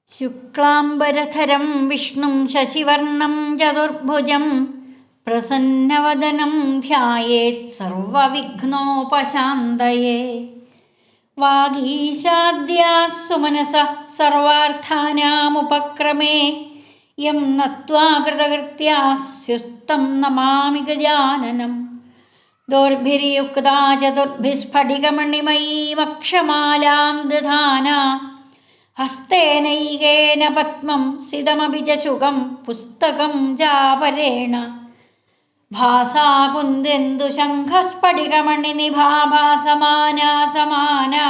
ശുക്ലാംബരധരം വിഷ്ണും ശശിവർണം ചതുർഭുജം പ്രസന്നവദനം ധ്യായേത് സർവവിഘ്നോപശാന്തയേ. വാഗീശാദ്യാഃ സുമനസഃ സർവാർത്ഥാനാമുപക്രമേ യം നത്വാ കൃതകൃത്യാഃ സ്യുസ്തം നമാമി ഗജാനനം. ദോർഭിർയുക്താ ചതുർഭിസ്ഫടികമണിമയീമക്ഷമാലാം ദധാനാ ഹസ്തേനൈകേന പത്മം സിതമപി ച ശുകം പുസ്തകം ചാപരേണ. ഭാസാ കുന്ദേന്ദുശംഖസ്ഫടികമണിനിഭാ ഭാസമാനാ സമാനാ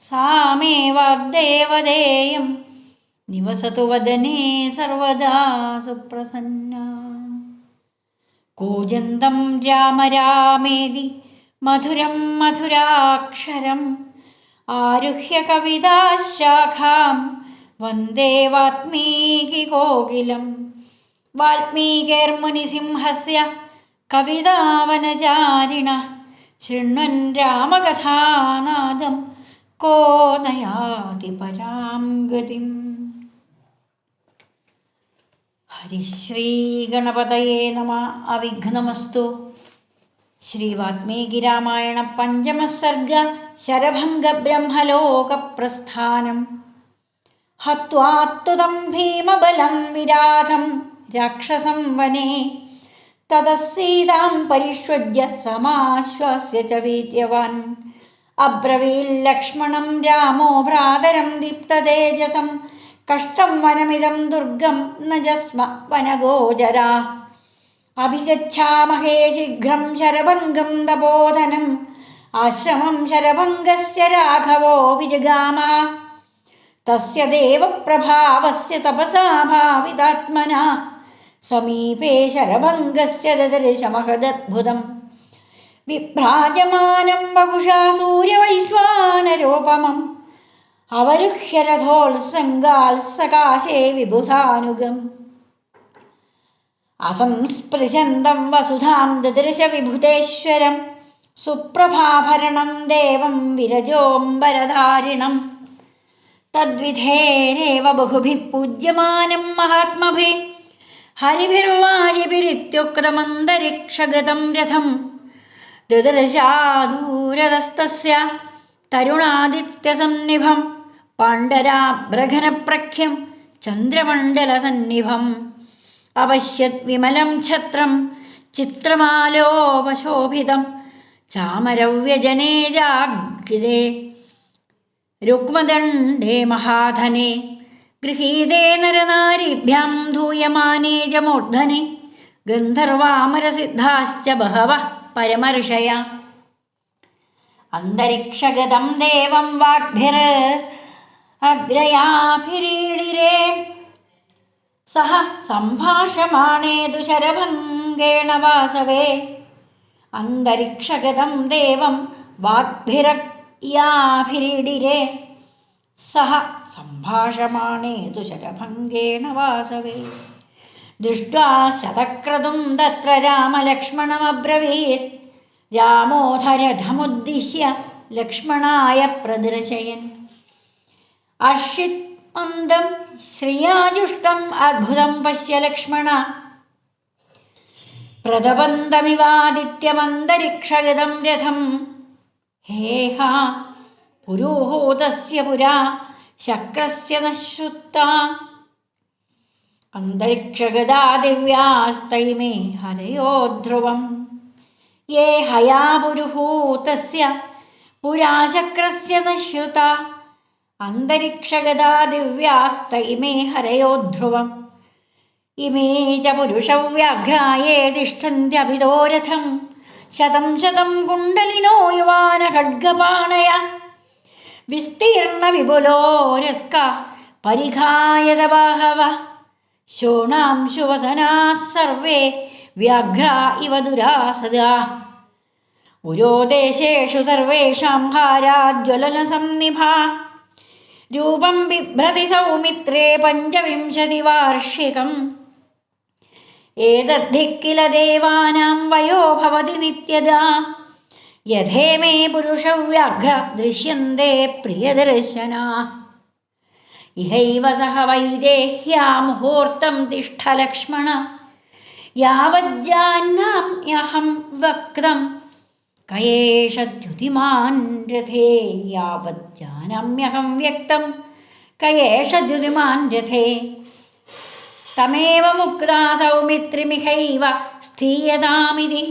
സാ മേ വാഗ്ദേവതേയം നിവസതു വദനേ സർവദാ സുപ്രസന്നാ. കൂജന്തം രാമ രാമേതി മധുരം മധുരാക്ഷരം ആരുഹ്യ കവിതാശാഖാം വന്ദേ വാൽമീകികോകിലം. വാൽമീകിർമുനിസിംഹസ്യ കവിതാവനചാരിണഃ ശൃണ്വൻ രാമകഥാനാദം കോ നയാതി പരാം ഗതിം. ഹരിശ്രീഗണപതയേ നമഃ. അവിഘ്നമസ്തു. ശ്രീ വാൽമീകി രാമായണ പഞ്ചമ സർഗ ശരഭംഗ ബ്രഹ്മലോക പ്രസ്ഥാനം. ഹത്വാത്തുതം ഭീമബലം വിരാധം രാക്ഷസം വനേ തതഃ സീതാം പരിഷ്വജ്യ സമാശ്വാസ്യ ച വീര്യവാൻ. അബ്രവീൽ ലക്ഷ്മണം രാമോ ഭ്രാതരം ദീപ്തതേജസം കഷ്ടം വനമിദം ദുർഗം ന ജസ്മ വനഗോചരാ. അഭിഗച്ഛാമഹേ ശീഘ്രം ശരഭംഗം തപോധനം ആശ്രമം ശരഭംഗസ്യ രാഘവോ വിജഗാമഃ. തസ്യ ദേവപ്രഭാവസ്യ തപസാ ഭാവിതാത്മനാ സമീപേ ശരഭംഗസ്യ ദദർശമഹദദ്ഭുതം. വിഭ്രാജമാനം വപുഷാ സൂര്യവൈശ്വാനരോപമം അവരുഹ്യ രഥോത്സംഗാൽ സകാശേ വിബുധാനുഗം. അസംസ്പൃശന്തം വസുധാം ദദർശ വിഭുതേശ്വരം സുപ്രഭാഭരണം ദേവം വിരജോംബരധാരിണം. തദ്വിധേരേവ ബഹുഭിഃ പൂജ്യമാനം മഹാത്മഭിः ഹരിഭിർവാജിഭിരിത്യുക്തമന്തരിക്ഷഗതം രഥം. ദദർശാദൂരതസ്തസ്യ തരുണാദിത്യസന്നിഭം പാണ്ഡരാഭ്രഘനപ്രഖ്യം ചന്ദ്രമണ്ഡലസന്നിഭം. അപശ്യത് വിമലം ഛത്രം ചിത്രമാലോപശോഭിതം ചാമരവ്യജനേ ജാഗ്രേ രുക്മദണ്ഡേ മഹാധനെ. ഗൃഹീതേ നരനാരീഭ്യാം ധൂയമാനേ ച മൂർധനെ ഗന്ധർവാമരസിദ്ധാശ്ച ബഹവഃ പരമർഷയ. അന്തരിക്ഷഗതം ദേവം വാഗ്ഭിർ അഗ്രയാഭിരീഡിരേ സഹ സംഭാഷമാണേതു ശരഭംഗേണ വാസവേ. അന്തരിക്ഷഗതം ദേവം വാഗ്ഭിരയാഭിരീഡിരേ സഹ സംഭാഷമാണേതു ശരഭംഗേണ വാസവേ. ദൃഷ്ട്വാ ശതക്രതും തത്ര രാമലക്ഷ്മണമബ്രവീത് രാമോധരഥമുദ്ദിശ്യ ലക്ഷ്മണായ പ്രദർശയൻ. അർഷിത് മന്ദം ശ്രിയാജുഷ്ടം അദ്ഭുതം പശ്യ ലക്ഷ്മണ പ്രതപന്തമിവാദിത്യമന്തരിക്ഷഗതം രഥം. ഹേഹാ പുരോഹൂതസ്യ പുരാ ശക്രസ്യ ന ശ്രുതാ. അന്തരിക്ഷഗതാ ദിവ്യാസ്തൈമേ ഹരയോ ധ്രുവം. യേ ഹയാ പുരുഹൂതസ്യ പുരാ ശക്രസ്യ ന ശ്രുതാ. അന്തരിക്ഷഗതാ ദിവ്യാസ്തൈമേ ഹരയോ ധ്രുവം. ഇമേ ച പുരുഷവ്യാഘ്രായേ തിഷ്ഠന്ത്യഭിതോ രഥം. ശതം ശതം കുണ്ടലിനോ യുവാന ഖഡ്ഗപാണയ വിസ്തീർണ വിപുലോരസ്ക പരിഘായത ബാഹവഃ. ശോണാംശുവസനാഃ സർവേ വ്യാഘ്രാ ഇവ ദുരാസദാഃ. ഉരോദേശേഷു സർവേഷാം ഹാരാജ്വലനസന്നിഭാഃ. രൂപം ബിഭ്രതി സൗമിത്രേ പഞ്ചവിംശതിവാർഷികം. ഏതദ്ധി കില ദേവാനാം വയോ ഭവതി നിത്യദാ. യഥേമേ പുരുഷവ്യാഘ്ര ദൃശ്യന്തേ പ്രിയദർശനാ. ഇഹൈവ സഹ വൈദേഹ്യാ മുഹൂർത്തം തിഷ്ഠ ലക്ഷ്മണ യാവജ്ജാനാമ്യഹം വക്രം കയേഷ ദ്യുതിമാൻ രഥേ യാവജ്ജാനാമ്യഹം വ്യക്തം കയേഷ ദ്യുതിമാൻ രഥേ തമേവ മുക്താ സൗമിത്രിമിഹൈവ സ്ഥീയതാമിതി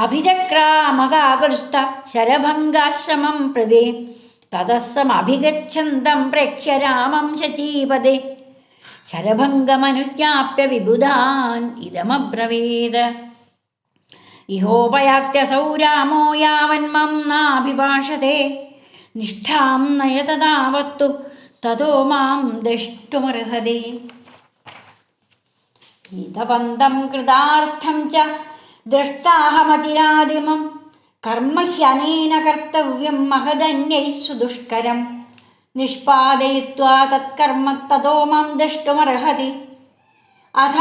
അഭിചക്രാമകാകുൽസ്ഥ ശരഭംഗാശ്രമം പ്രതി തതസ്സമഭിഗച്ഛന്തം പ്രേക്ഷ്യ രാമം ശചീപദേ ശരഭംഗമനുജ്ഞാപ്യ വിബുധാൻ ഇദമബ്രവീത് ഇഹോപയാത്യസൗ രാമോ യാവന്മം നാഭിഭാഷത്തെ നിഷ്ഠാം നയത താവത്തു തതോ മാം ദ്രഷ്ടുമർഹതി ഇതവന്തം കൃതാർത്ഥം ച ദ്രഷ്ടാഹമചിരാദിമം കർമ്മ ഹ്യനേന കർത്തവ്യം മഹദന്യൈ സുദുഷ്കരം നിഷ്പാദയിത്വാ തത്കർമ്മ തതോ മാം ദ്രഷ്ടുമർഹതി അഥ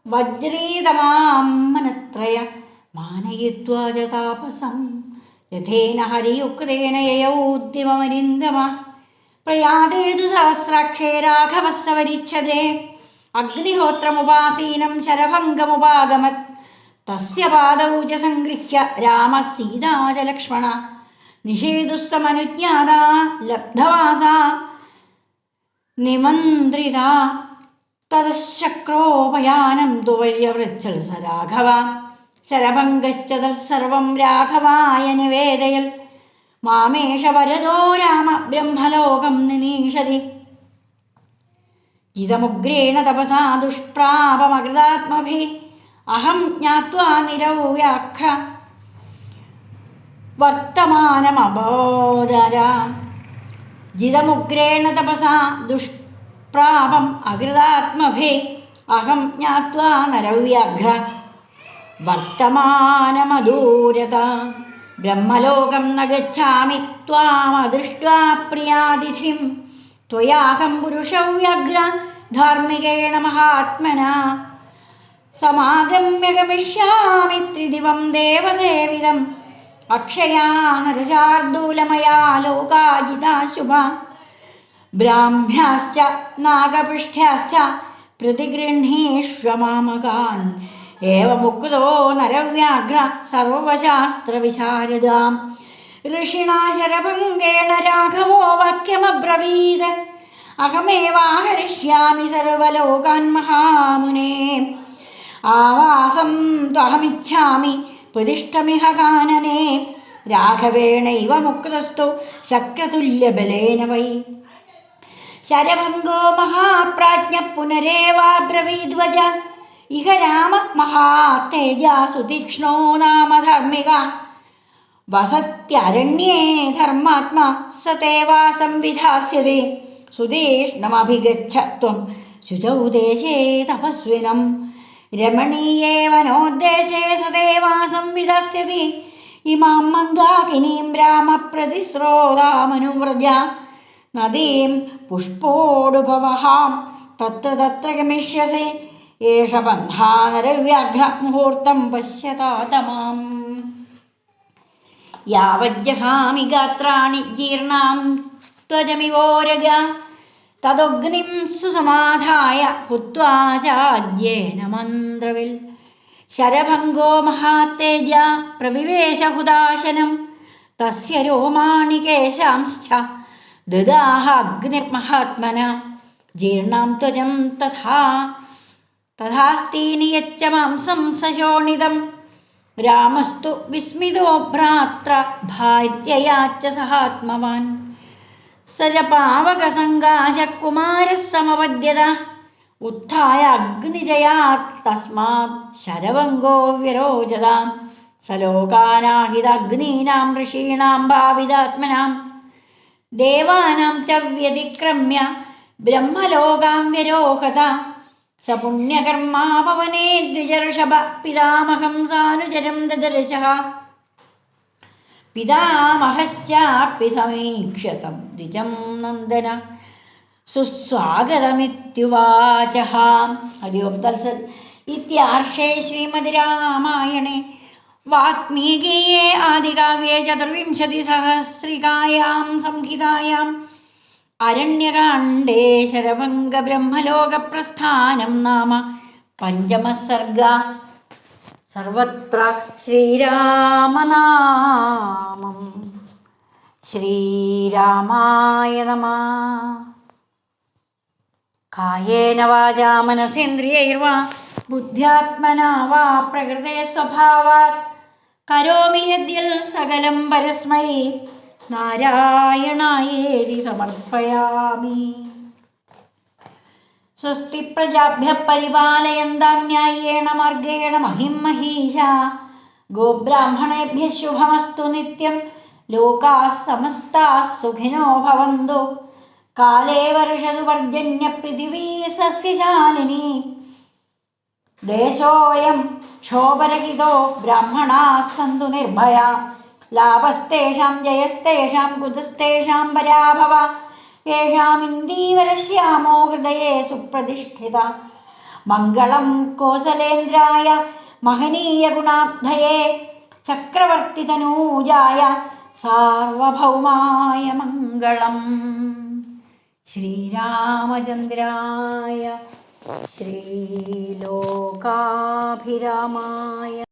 വജ്രീതമാം മനത്രയ മാനയിത്വാ ച താപസം രഥേന ഹരിയുക്തേന യയൗദ്യമമരിന്ദമ പ്രയാതേതു സഹസ്രാക്ഷേ രാഘവഃ സവരിച്ഛതേ അഗ്നിഹോത്രമുപാസീനം ശരഭംഗമുപാഗമത് തസ്യ പാദൗ ച സംഗൃഹ്യ രാമഃ സീതാ ച ലക്ഷ്മണ നിഷേധുസ്സമനുജ്ഞാതാ ലബ്ധവാസാ നിമന്ത്രിത തതശക്രോപയാനം തു പര്യവൃച്ഛൽ സ രാഘവ ശരഭംഗശ്ച തത്സർവം രാഘവായ നിവേദയൽ മാമേഷ വരദോ രാമ ബ്രഹ്മലോകം നിനീഷതി ജിതമുഗ്രേണ തപസാ ദുഷ്പ്രാപമകൃതാത്മഭിः അഹം ജ്ഞാത്വാ നിരൗവ്യാഘ്ര വർത്തമാനമബോധരാം ജിതമുഗ്രേണ തപസാ ദുഷ്പ്രാപം അകൃതാത്മഭേ അഹം ജ്ഞാത്വാ നരവ്യാഘ്ര വർത്തമാനമദൂരത ബ്രഹ്മലോകം ന ഗച്ഛാമി ത്വാമദൃഷ്ട്വാ പ്രിയാതിഥിം ത്വയാഹം പുരുഷവ്യാഘ്ര ധാർമ്മികേണ മഹാത്മനാ സമാഗമ്യ ഗമിഷ്യാമി ത്രിദിവം ദേവസേവിതം അക്ഷയാ നരശാർദൂലമയാ ലോകാജിതാ ശുഭ ബ്രാഹ്മ്യാശ്ച നാഗപൃഷ്ഠ്യാശ്ച പ്രതിഗൃഹ്ണീഷ്വ മാമകാൻ ഏവമുക്തോ നരവ്യാഘ്ര സർവശാസ്ത്രവിശാരദാം ഋഷിണാ ശരഭംഗേണ രാഘവോ വാക്യമബ്രവീത് അഹമേവാഹരിഷ്യാമി സർവലോകാൻ മഹാമുനേ ആവാസം ത്വഹമിച്ഛാമി പ്രതിഷ്ഠമിഹ കാനനെ രാഘവേണൈവ മുക്തസ്തു ശക്രതുല്യബലേന വൈ ശരഭംഗോ മഹാപ്രാജ്ഞ പുനരേവാബ്രവീദ്വജ ഇഹ രാമ മഹാതേജ സുതീക്ഷ്ണോ നാമ ധാർമ്മിക വസത്യരണ്യേ ധർമാത്മാ സതേ വാസം വിധാസ്യതി സുതീഷ്ണമഭിഗച്ഛ ത്വം ശുചൗ ദേശേ തപസ്വിനം രമണീയേ വനോദ്ദേശേ സതേ വാസം വിധാസ്യതി ഇമാം മന്ദാകിനീം രാമപ്രതിസ്രോതാമനുവ്രജ നദീം പുഷ്പോടുപവഹാം തത്ര തത്ര ഗമിഷ്യസി ഏഷ പന്ഥാനരവ്യാഘ്ര മുഹൂർത്തം പശ്യതാതമാം യാവജ്ജഹാമി ഗാത്രാണി ജീർണാം ത്വജമിവോരഗ തദഗ്നിം സുസമാധായ ഹുത്വാ ചാജ്യേന മന്ത്രവിൽ ശരഭംഗോ മഹാത്തേജ പ്രവിവേശ ഹുദാശനം തസ്യ രോമാണി കേശാംശ്ച ദദാഹ അഗ്നിർമഹാത്മന ജീർണാം ത്വജം തഥാസ്തീനി യച്ച മാംസം സശോണിതം രാമസ്തു വിസ്മിതോ ഭ്രാത്ര ഭാര്യയാച്ച സഹാത്മവാൻ സ ച പാവകസങ്കാശകുമാരഃ സമപദ്യത ഉത്ഥായ അഗ്നിജയാത് തസ്മാത് ശരഭംഗോ വ്യരോചത സ ലോകാനാഹിതഗ്നീനാം ഋഷീണാം ഭാവിതാത്മനാം ദേവാനാം ച വ്യതിക്രമ്യ ബ്രഹ്മലോകാം വ്യരോഹത സ പുണ്യകർമാ പവനേ ദ്വിജർഷഭ പിതാമഹം സാനുചരം ദദർശഃ പിതാമഹശ്ചാപി സമീക്ഷ്യതം ദ്വിജം നന്ദന സുസ്വാഗതമിത്യുവാചഃ. ഹരി ഓം തത്സത്. ഇത്യാർഷേ ശ്രീമതി രാമായണേ വാത്മീകീയേ ആദികാവ്യേ ചതുർവിംശതിസഹസ്രികായാം സംഹിതായാം അരണ്യകാണ്ഡേ ശരഭംഗബ്രഹ്മലോകപ്രസ്ഥാനം നാമ പഞ്ചമസർഗ. സർവത്ര ശ്രീരാമനാമം. ശ്രീരാമായ നമഃ. കായേന വാചാ മനസേന്ദ്രിയൈർവാ ബുദ്ധ്യാത്മനാ വാ പ്രകൃതേ സ്വഭാവാത് കരോമി യദ്യൽ സകലം പരസ്മൈ നാരായണായേതി സമർപ്പയാമി. സ്വസ്തി പ്രജാഭ്യഃ പരിപാലയന്താം ന്യായേണ മാർഗേണ മഹിം മഹീഷാ. ഗോബ്രാഹ്മണേഭ്യഃ ശുഭമസ്തു നിത്യം. ലോകാഃ സമസ്താഃ സുഖിനോ ഭവന്തു. കാലേ വർഷതു പർജന്യ പൃഥിവീ സസ്യശാലിനി. ദേശോऽयं ക്ഷോഭരഹിതോ ബ്രാഹ്മണാः സന്തു നിർഭയാ. ലാഭസ്തേഷാം ജയസ്തേഷാം കുതസ്തേഷാം പരാഭവ. യേഷാമിന്ദീവരശ്യാമോ ഹൃദയേ സുപ്രതിഷ്ഠിത. മംഗളം കോസലേന്ദ്രായ മഹനീയ ഗുണാബ്ധയേ ചക്രവർത്തിതനൂജായ സാർവഭൗമായ മംഗളം. ശ്രീരാമചന്ദ്രായ ശ്രീലോകാഭിരാമായ